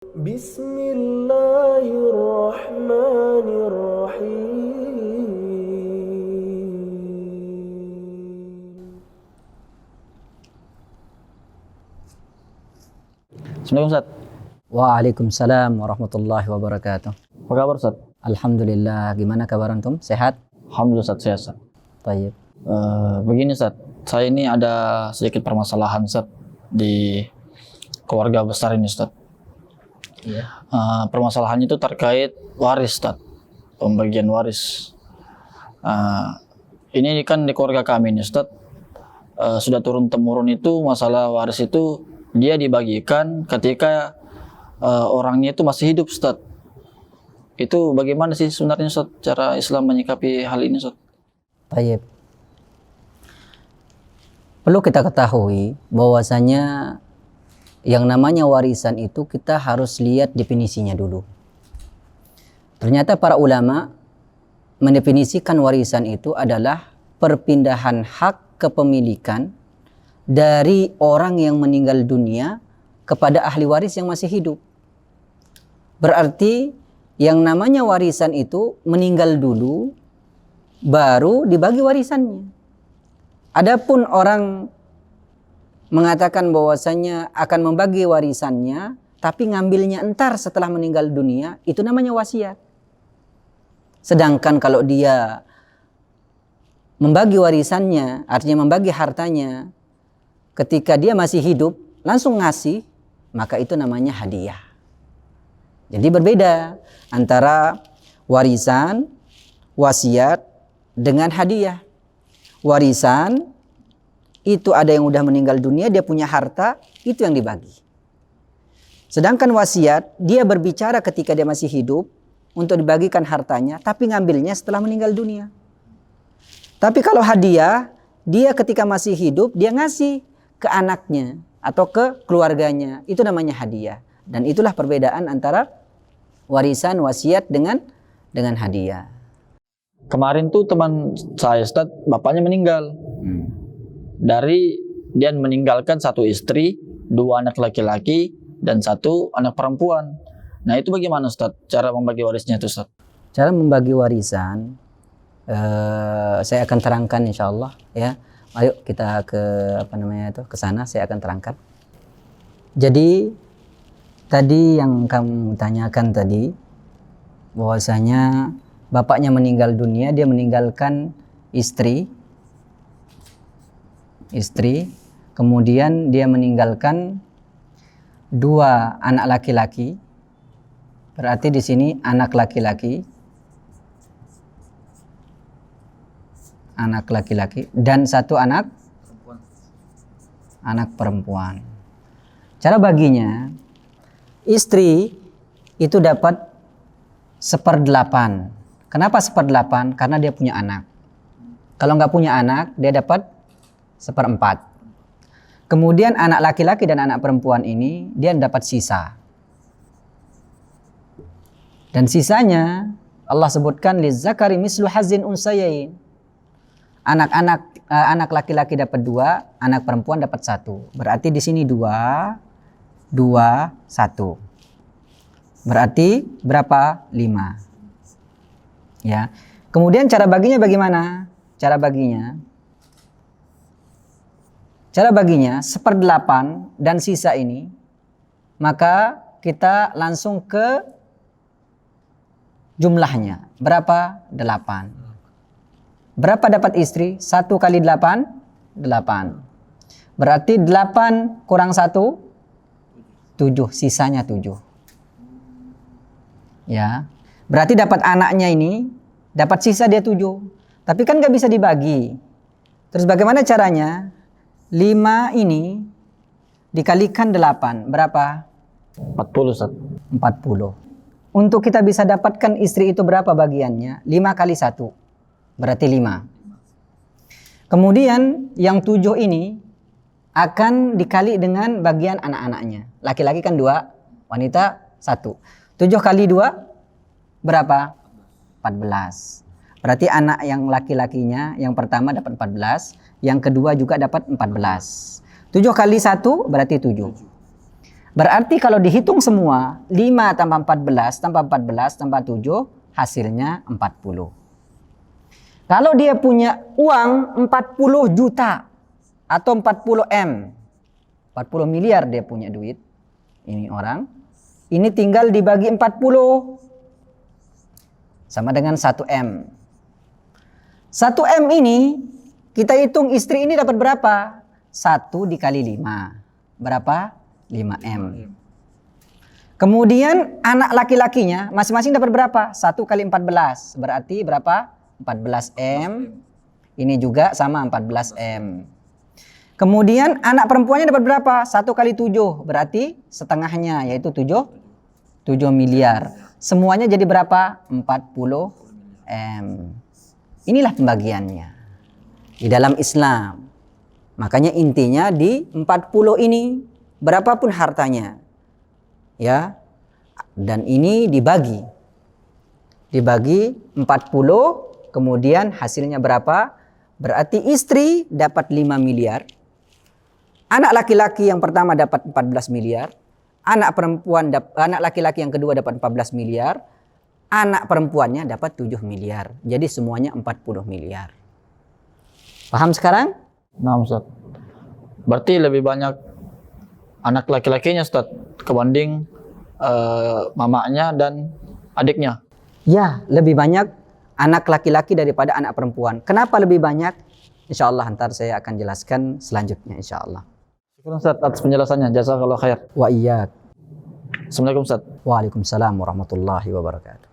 Bismillahirrahmanirrahim. Assalamualaikum Ustaz. Waalaikumsalam warahmatullahi wabarakatuh. Apa kabar Ustaz? Alhamdulillah. Gimana kabar antum? Sehat? Alhamdulillah Ustaz, sehat Ustaz. Tayyib. Begini Ustaz, saya ini ada sedikit permasalahan Ustaz di keluarga besar ini Ustaz. Iya. Permasalahannya itu terkait waris Ustaz, pembagian waris. Ini kan di keluarga kami ini Ustaz, sudah turun-temurun itu masalah waris itu dia dibagikan ketika orangnya itu masih hidup Ustaz. Itu bagaimana sih sebenarnya Ustaz cara Islam menyikapi hal ini Ustaz? Tayyib. Perlu kita ketahui bahwasanya yang namanya warisan itu kita harus lihat definisinya dulu. Ternyata para ulama mendefinisikan warisan itu adalah perpindahan hak kepemilikan dari orang yang meninggal dunia kepada ahli waris yang masih hidup. Berarti yang namanya warisan itu meninggal dulu baru dibagi warisannya. Adapun orang mengatakan bahwasanya akan membagi warisannya tapi ngambilnya entar setelah meninggal dunia, itu namanya wasiat. Sedangkan kalau dia membagi warisannya, artinya membagi hartanya ketika dia masih hidup, langsung ngasih, maka itu namanya hadiah. Jadi berbeda antara warisan, wasiat dengan hadiah. Warisan itu ada yang udah meninggal dunia, dia punya harta, itu yang dibagi. Sedangkan wasiat, dia berbicara ketika dia masih hidup untuk dibagikan hartanya, tapi ngambilnya setelah meninggal dunia. Tapi kalau hadiah, dia ketika masih hidup, dia ngasih ke anaknya atau ke keluarganya. Itu namanya hadiah. Dan itulah perbedaan antara warisan, wasiat dengan hadiah. Kemarin tuh teman saya Ustaz, bapaknya meninggal. Dari dia meninggalkan satu istri, 2 anak laki-laki dan 1 anak perempuan. Nah itu bagaimana Ustaz cara membagi warisnya itu Ustaz? Cara membagi warisan saya akan terangkan insyaallah ya. Ayo kita ke sana, saya akan terangkan. Jadi tadi yang kamu tanyakan tadi bahwasanya bapaknya meninggal dunia, dia meninggalkan istri, kemudian dia meninggalkan 2 anak laki-laki. Berarti di sini anak laki-laki dan 1 anak perempuan. Cara baginya, istri itu dapat 1/8. Kenapa 1/8? Karena dia punya anak. Kalau nggak punya anak, dia dapat 1/4. Kemudian anak laki-laki dan anak perempuan ini dia dapat sisa. Dan sisanya Allah sebutkan lizzakari mislu hazzin unsayain. Anak laki-laki dapat 2, anak perempuan dapat 1. Berarti di sini 2, 1. Berarti berapa? 5. Ya. Kemudian cara baginya bagaimana? Cara baginya 1/8 dan sisa ini, maka kita langsung ke jumlahnya. Berapa? 8. Berapa dapat istri? 1 kali 8? 8. Berarti 8 kurang 1? 7. Sisanya 7. Ya. Berarti dapat anaknya ini, dapat sisa dia 7. Tapi kan gak bisa dibagi. Terus bagaimana caranya? 5 ini dikalikan 8. Berapa? 40 Ustaz. 40. Untuk kita bisa dapatkan istri itu berapa bagiannya? 5 kali 1. Berarti 5. Kemudian yang 7 ini akan dikali dengan bagian anak-anaknya. Laki-laki kan 2, wanita 1. 7 kali 2 berapa? 14. Berarti anak yang laki-lakinya yang pertama dapat 14, yang kedua juga dapat 14. 7 kali 1 berarti 7. Berarti kalau dihitung semua, 5 tambah 14 tambah 14 tambah 7, hasilnya 40. Kalau dia punya uang 40 juta atau 40 M, 40 miliar dia punya duit, ini orang, ini tinggal dibagi 40, sama dengan 1 M. 1 M ini, kita hitung istri ini dapat berapa? 1 dikali 5. Berapa? 5 M. Kemudian anak laki-lakinya masing-masing dapat berapa? 1 kali 14. Berarti berapa? 14 M. Ini juga sama 14 M. Kemudian anak perempuannya dapat berapa? 1 kali 7. Berarti setengahnya, yaitu 7 miliar. Semuanya jadi berapa? 40 M. Inilah pembagiannya di dalam Islam. Makanya intinya di 40 ini, berapapun hartanya, ya, dan ini dibagi 40, kemudian hasilnya berapa? Berarti istri dapat 5 miliar, anak laki-laki yang pertama dapat 14 miliar, anak laki-laki yang kedua dapat 14 miliar, anak perempuannya dapat 7 miliar. Jadi semuanya 40 miliar. Paham sekarang? Nah, Ustaz. Berarti lebih banyak anak laki-lakinya, Ustaz, kebanding mamanya dan adiknya. Ya, lebih banyak anak laki-laki daripada anak perempuan. Kenapa lebih banyak? Insya Allah ntar saya akan jelaskan selanjutnya, insya Allah. Syukur Ustaz atas penjelasannya. Jazakallahu khair. Wa iyyak. Assalamualaikum Ustaz. Waalaikumsalam warahmatullahi wabarakatuh.